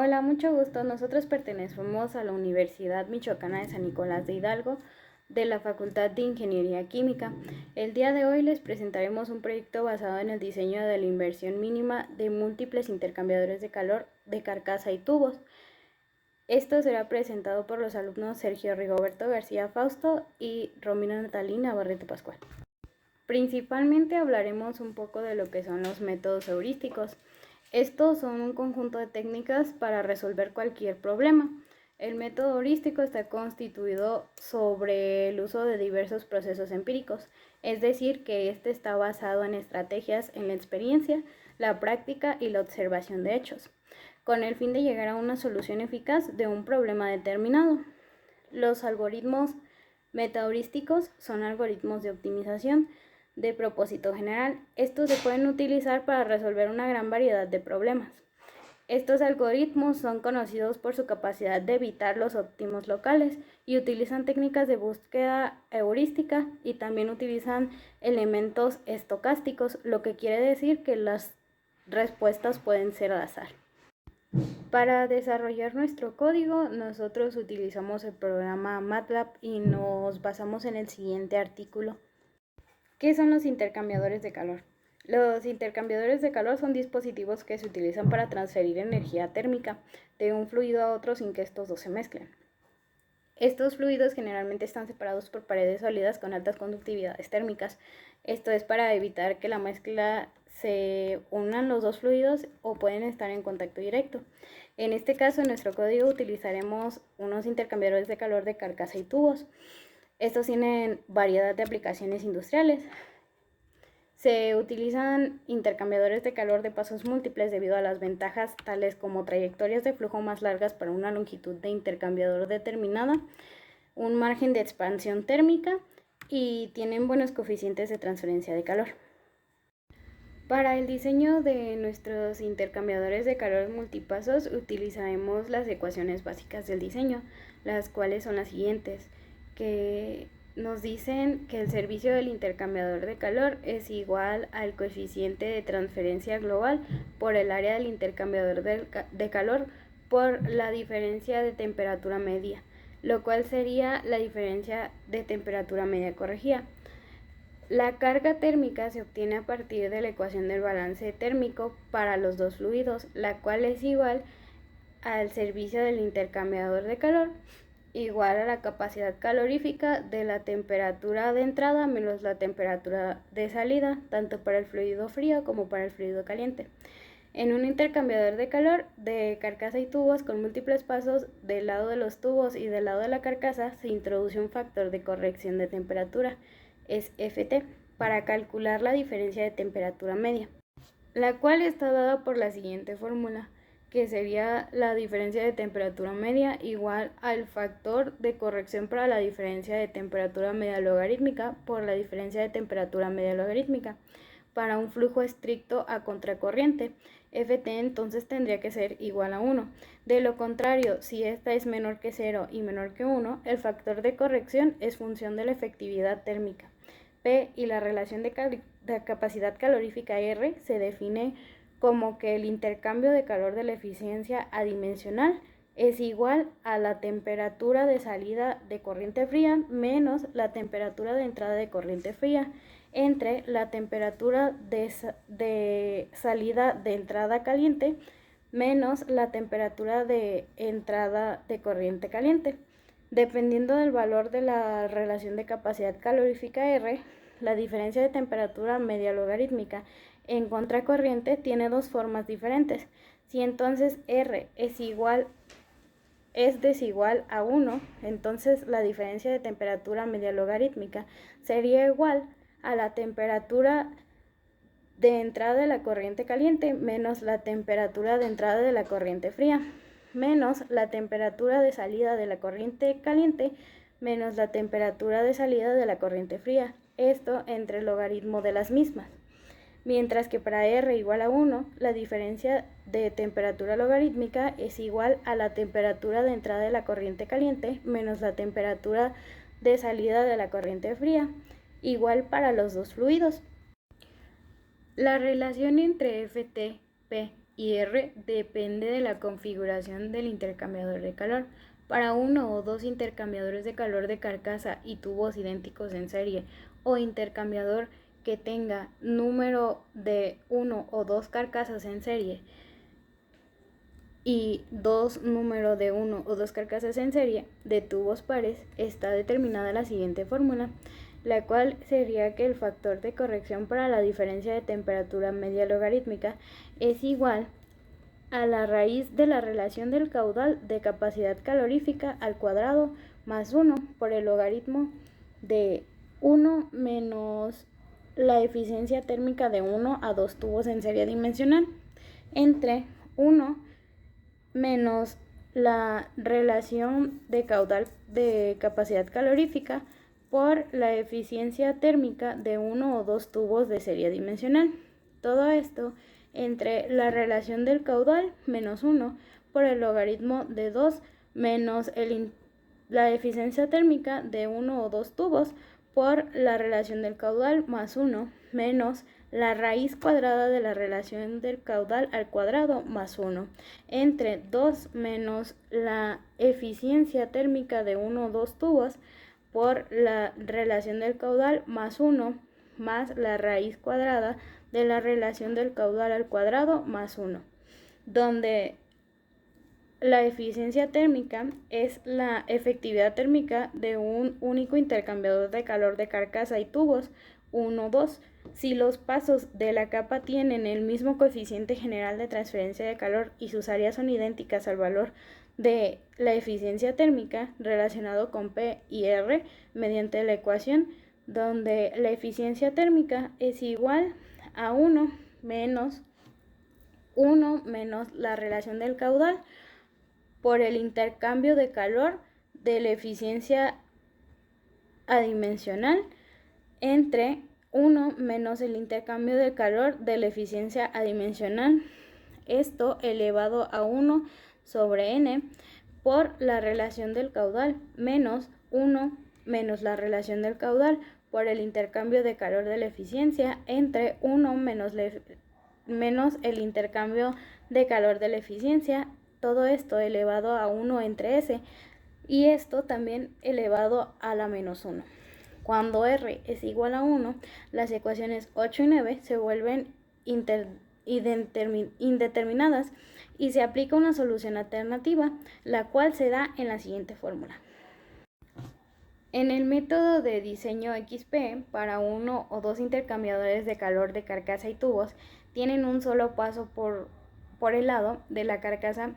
Hola, mucho gusto. Nosotros pertenecemos a la Universidad Michoacana de San Nicolás de Hidalgo, de la Facultad de Ingeniería Química. El día de hoy les presentaremos un proyecto basado en el diseño de la inversión mínima de múltiples intercambiadores de calor de carcasa y tubos. Esto será presentado por los alumnos Sergio Rigoberto García Fausto y Romina Natalina Barreto Pascual. Principalmente hablaremos un poco de lo que son los métodos heurísticos. Estos son un conjunto de técnicas para resolver cualquier problema. El método heurístico está constituido sobre el uso de diversos procesos empíricos, es decir, que este está basado en estrategias en la experiencia, la práctica y la observación de hechos, con el fin de llegar a una solución eficaz de un problema determinado. Los algoritmos metaheurísticos son algoritmos de optimización de propósito general. Estos se pueden utilizar para resolver una gran variedad de problemas. Estos algoritmos son conocidos por su capacidad de evitar los óptimos locales y utilizan técnicas de búsqueda heurística y también utilizan elementos estocásticos, lo que quiere decir que las respuestas pueden ser al azar. Para desarrollar nuestro código, nosotros utilizamos el programa MATLAB y nos basamos en el siguiente artículo. ¿Qué son los intercambiadores de calor? Los intercambiadores de calor son dispositivos que se utilizan para transferir energía térmica de un fluido a otro sin que estos dos se mezclen. Estos fluidos generalmente están separados por paredes sólidas con altas conductividades térmicas. Esto es para evitar que la mezcla se unan los dos fluidos o pueden estar en contacto directo. En este caso, en nuestro código utilizaremos unos intercambiadores de calor de carcasa y tubos. Estos tienen variedad de aplicaciones industriales. Se utilizan intercambiadores de calor de pasos múltiples debido a las ventajas tales como trayectorias de flujo más largas para una longitud de intercambiador determinada, un margen de expansión térmica y tienen buenos coeficientes de transferencia de calor. Para el diseño de nuestros intercambiadores de calor multipasos utilizaremos las ecuaciones básicas del diseño, las cuales son las siguientes, que nos dicen que el servicio del intercambiador de calor es igual al coeficiente de transferencia global por el área del intercambiador de calor por la diferencia de temperatura media, lo cual sería la diferencia de temperatura media corregida. La carga térmica se obtiene a partir de la ecuación del balance térmico para los dos fluidos, la cual es igual al servicio del intercambiador de calor igual a la capacidad calorífica de la temperatura de entrada menos la temperatura de salida, tanto para el fluido frío como para el fluido caliente. En un intercambiador de calor de carcasa y tubos con múltiples pasos del lado de los tubos y del lado de la carcasa se introduce un factor de corrección de temperatura, es Ft, para calcular la diferencia de temperatura media, la cual está dada por la siguiente fórmula, que sería la diferencia de temperatura media igual al factor de corrección para la diferencia de temperatura media logarítmica por la diferencia de temperatura media logarítmica para un flujo estricto a contracorriente. Ft entonces tendría que ser igual a 1. De lo contrario, si esta es menor que 0 y menor que 1, el factor de corrección es función de la efectividad térmica. P y la relación de capacidad calorífica R se define como que el intercambio de calor de la eficiencia adimensional es igual a la temperatura de salida de corriente fría menos la temperatura de entrada de corriente fría entre la temperatura de salida de entrada caliente menos la temperatura de entrada de corriente caliente. Dependiendo del valor de la relación de capacidad calorífica R, la diferencia de temperatura media logarítmica en contracorriente tiene dos formas diferentes. Si entonces R es desigual a 1, entonces la diferencia de temperatura media logarítmica sería igual a la temperatura de entrada de la corriente caliente menos la temperatura de entrada de la corriente fría, menos la temperatura de salida de la corriente caliente menos la temperatura de salida de la corriente fría, esto entre el logaritmo de las mismas. Mientras que para R igual a 1, la diferencia de temperatura logarítmica es igual a la temperatura de entrada de la corriente caliente menos la temperatura de salida de la corriente fría, igual para los dos fluidos. La relación entre Ft, P y R depende de la configuración del intercambiador de calor. Para uno o dos intercambiadores de calor de carcasa y tubos idénticos en serie, o intercambiador que tenga número de 1 o 2 carcasas en serie y número de 1 o 2 carcasas en serie de tubos pares, está determinada la siguiente fórmula, la cual sería que el factor de corrección para la diferencia de temperatura media logarítmica es igual a la raíz de la relación del caudal de capacidad calorífica al cuadrado más 1 por el logaritmo de 1 menos la eficiencia térmica de 1 a 2 tubos en serie dimensional entre 1 menos la relación de caudal de capacidad calorífica por la eficiencia térmica de 1 o 2 tubos de serie dimensional. Todo esto entre la relación del caudal menos 1 por el logaritmo de 2 menos la eficiencia térmica de 1 o 2 tubos por la relación del caudal más 1 menos la raíz cuadrada de la relación del caudal al cuadrado más 1 entre 2 menos la eficiencia térmica de 1 o 2 tubos por la relación del caudal más 1 más la raíz cuadrada de la relación del caudal al cuadrado más 1, donde la eficiencia térmica es la efectividad térmica de un único intercambiador de calor de carcasa y tubos, 1, 2. Si los pasos de la capa tienen el mismo coeficiente general de transferencia de calor y sus áreas son idénticas al valor de la eficiencia térmica relacionado con P y R mediante la ecuación, donde la eficiencia térmica es igual a 1 menos la relación del caudal por el intercambio de calor de la eficiencia adimensional entre 1 menos el intercambio de calor de la eficiencia adimensional, esto elevado a 1 sobre n por la relación del caudal menos 1 menos la relación del caudal por el intercambio de calor de la eficiencia entre 1 menos el intercambio de calor de la eficiencia, todo esto elevado a 1 entre s, y esto también elevado a la menos 1. Cuando R es igual a 1, las ecuaciones 8 y 9 se vuelven indeterminadas y se aplica una solución alternativa, la cual se da en la siguiente fórmula. En el método de diseño XP, para uno o dos intercambiadores de calor de carcasa y tubos, tienen un solo paso por el lado de la carcasa.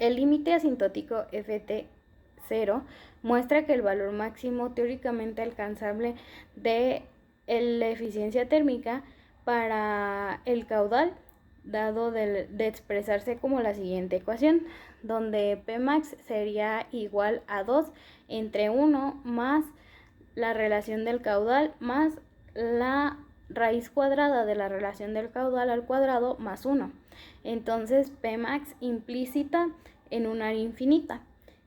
El límite asintótico Ft0 muestra que el valor máximo teóricamente alcanzable de la eficiencia térmica para el caudal, dado de expresarse como la siguiente ecuación, donde Pmax sería igual a 2 entre 1 más la relación del caudal más la raíz cuadrada de la relación del caudal al cuadrado más 1. Entonces Pmax implícita en un área infinita.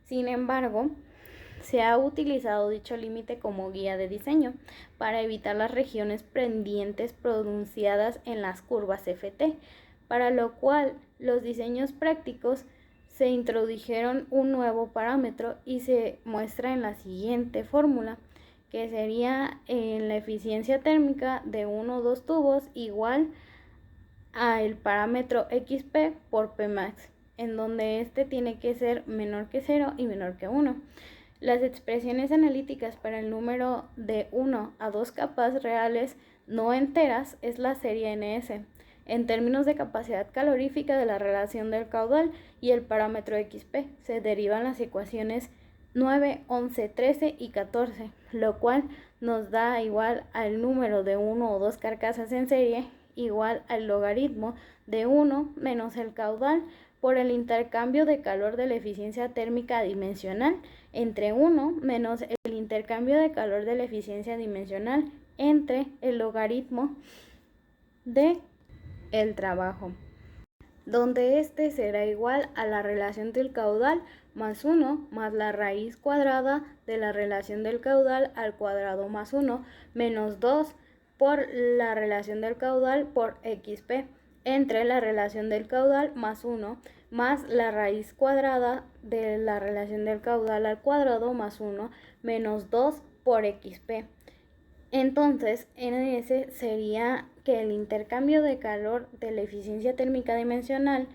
Sin embargo, se ha utilizado dicho límite como guía de diseño para evitar las regiones pendientes pronunciadas en las curvas Ft, para lo cual los diseños prácticos se introdujeron un nuevo parámetro y se muestra en la siguiente fórmula, que sería la eficiencia térmica de uno o dos tubos igual a el parámetro XP por Pmax, en donde este tiene que ser menor que 0 y menor que 1. Las expresiones analíticas para el número de 1 a 2 capas reales no enteras es la serie NS. En términos de capacidad calorífica de la relación del caudal y el parámetro XP, se derivan las ecuaciones 9, 11, 13 y 14, lo cual nos da igual al número de 1 o 2 carcasas en serie igual al logaritmo de 1 menos el caudal por el intercambio de calor de la eficiencia térmica dimensional entre 1 menos el intercambio de calor de la eficiencia dimensional entre el logaritmo de el trabajo, donde este será igual a la relación del caudal más 1 más la raíz cuadrada de la relación del caudal al cuadrado más 1 menos 2 por la relación del caudal por XP. entre la relación del caudal más 1 más la raíz cuadrada de la relación del caudal al cuadrado más 1 menos 2 por xp. Entonces, NS sería que el intercambio de calor de la eficiencia térmica dimensional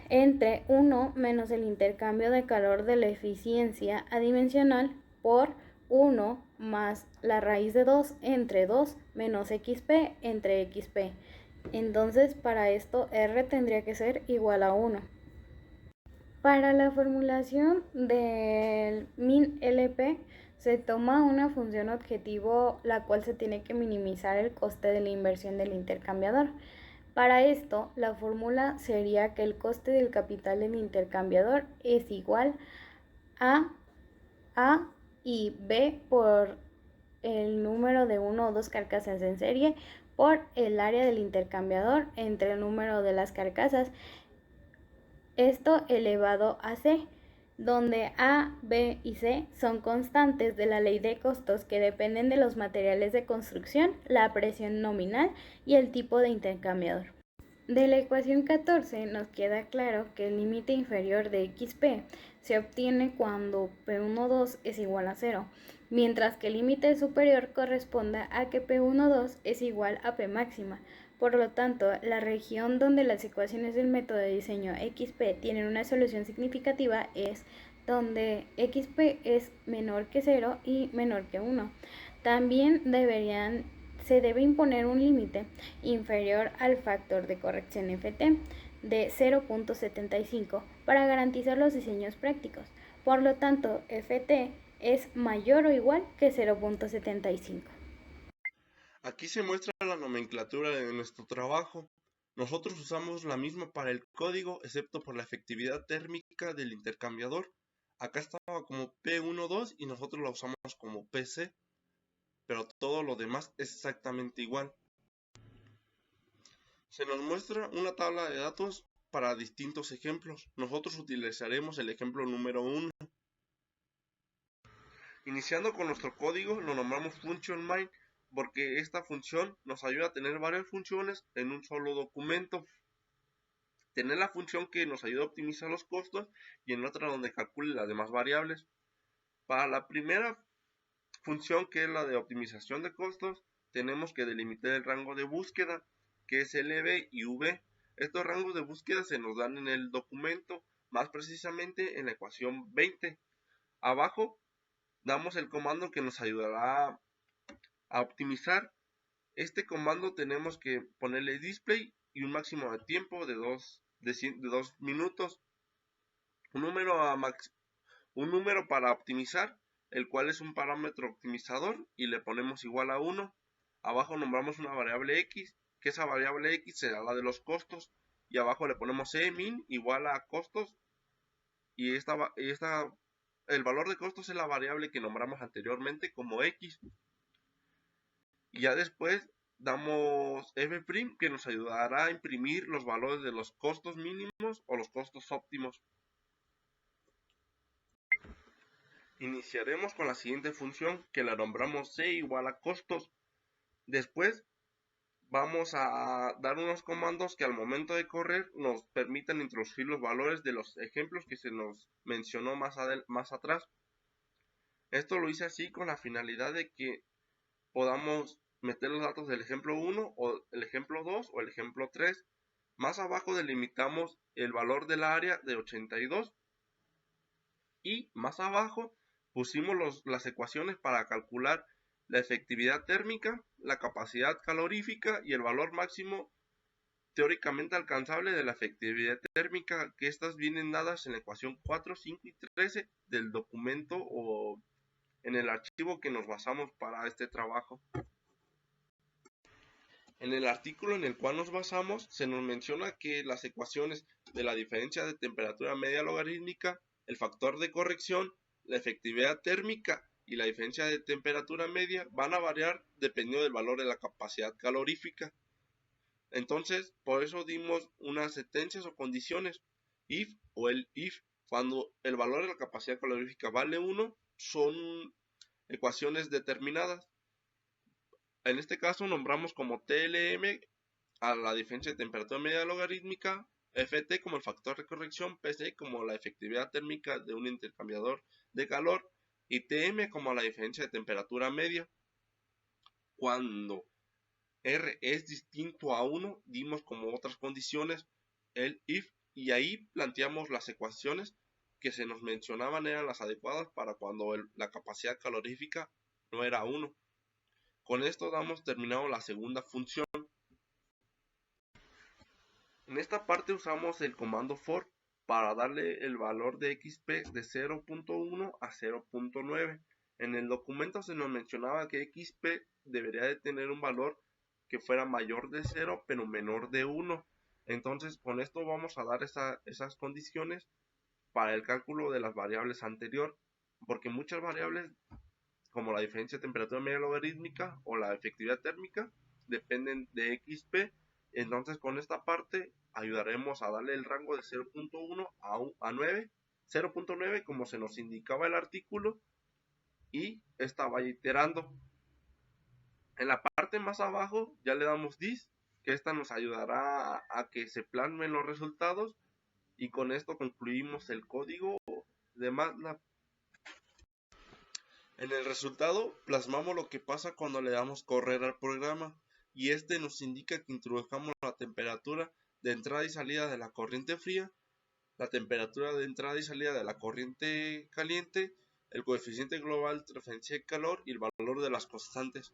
entre 1 menos el intercambio de calor de la eficiencia adimensional por 1 más la raíz de 2 entre 2 menos xp entre xp. Entonces, para esto R tendría que ser igual a 1. Para la formulación del min LP se toma una función objetivo la cual se tiene que minimizar el coste de la inversión del intercambiador. Para esto, la fórmula sería que el coste del capital del intercambiador es igual a A y B por el número de 1 o 2 carcasas en serie por el área del intercambiador entre el número de las carcasas, esto elevado a C, donde A, B y C son constantes de la ley de costos que dependen de los materiales de construcción, la presión nominal y el tipo de intercambiador. De la ecuación 14 nos queda claro que el límite inferior de xp se obtiene cuando P12 es igual a 0, mientras que el límite superior corresponde a que P12 es igual a P máxima. Por lo tanto, la región donde las ecuaciones del método de diseño XP tienen una solución significativa es donde XP es menor que 0 y menor que 1. También se debe imponer un límite inferior al factor de corrección FT de 0.75 para garantizar los diseños prácticos. Por lo tanto, FT es mayor o igual que 0.75. Aquí se muestra la nomenclatura de nuestro trabajo. Nosotros usamos la misma para el código, excepto por la efectividad térmica del intercambiador. Acá estaba como P12 y nosotros la usamos como PC, pero todo lo demás es exactamente igual. Se nos muestra una tabla de datos para distintos ejemplos. Nosotros utilizaremos el ejemplo número 1. Iniciando con nuestro código, lo nombramos function_main porque esta función nos ayuda a tener varias funciones en un solo documento. Tener la función que nos ayuda a optimizar los costos y en otra donde calcule las demás variables. Para la primera función, que es la de optimización de costos, tenemos que delimitar el rango de búsqueda, que es LB y V. Estos rangos de búsqueda se nos dan en el documento, más precisamente en la ecuación 20. Abajo damos el comando que nos ayudará a optimizar. Este comando tenemos que ponerle display y un máximo de tiempo de 2 minutos. Un número para optimizar, el cual es un parámetro optimizador y le ponemos igual a 1. Abajo nombramos una variable x, que esa variable x será la de los costos, y abajo le ponemos min igual a costos, y el valor de costos es la variable que nombramos anteriormente como x. Y ya después damos f' que nos ayudará a imprimir los valores de los costos mínimos o los costos óptimos. Iniciaremos con la siguiente función, que la nombramos c igual a costos. Después vamos a dar unos comandos que al momento de correr nos permitan introducir los valores de los ejemplos que se nos mencionó más atrás. Esto lo hice así con la finalidad de que podamos meter los datos del ejemplo 1 o el ejemplo 2 o el ejemplo 3. Más abajo delimitamos el valor del área de 82 y más abajo pusimos las ecuaciones para calcular la efectividad térmica, la capacidad calorífica y el valor máximo teóricamente alcanzable de la efectividad térmica, que estas vienen dadas en la ecuación 4, 5 y 13 del documento o en el archivo que nos basamos para este trabajo. En el artículo en el cual nos basamos se nos menciona que las ecuaciones de la diferencia de temperatura media logarítmica, el factor de corrección, la efectividad térmica y la diferencia de temperatura media van a variar dependiendo del valor de la capacidad calorífica. Entonces, por eso dimos unas sentencias o condiciones, if o el if. Cuando el valor de la capacidad calorífica vale 1, son ecuaciones determinadas. En este caso nombramos como TLM a la diferencia de temperatura media logarítmica, Ft como el factor de corrección, Pc como la efectividad térmica de un intercambiador de calor y Tm como la diferencia de temperatura media. Cuando R es distinto a 1, dimos como otras condiciones el if y ahí planteamos las ecuaciones que se nos mencionaban eran las adecuadas para cuando la capacidad calorífica no era 1. Con esto damos terminado la segunda función. En esta parte usamos el comando for para darle el valor de xp de 0.1 a 0.9. En el documento se nos mencionaba que xp debería de tener un valor que fuera mayor de 0 pero menor de 1. Entonces con esto vamos a dar esas condiciones para el cálculo de las variables anterior, porque muchas variables como la diferencia de temperatura media logarítmica o la efectividad térmica dependen de xp. Entonces con esta parte ayudaremos a darle el rango de 0.1 a 9, 0.9 como se nos indicaba el artículo, y esta va iterando. En la parte más abajo ya le damos this, que esta nos ayudará a que se plasmen los resultados, y con esto concluimos el código de MATLAB. En el resultado plasmamos lo que pasa cuando le damos correr al programa, y este nos indica que introdujamos la temperatura de entrada y salida de la corriente fría, la temperatura de entrada y salida de la corriente caliente, el coeficiente global de transferencia de calor y el valor de las constantes.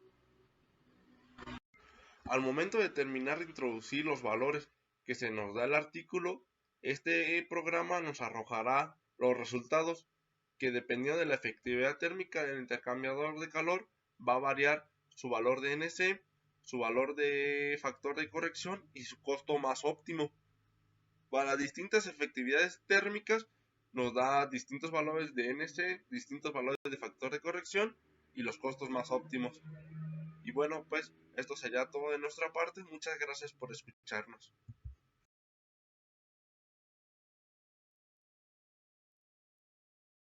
Al momento de terminar de introducir los valores que se nos da el artículo, este programa nos arrojará los resultados, que dependiendo de la efectividad térmica del intercambiador de calor va a variar su valor de NC, su valor de factor de corrección y su costo más óptimo. Para distintas efectividades térmicas nos da distintos valores de NC, distintos valores de factor de corrección y los costos más óptimos. Y bueno, pues esto sería todo de nuestra parte. Muchas gracias por escucharnos.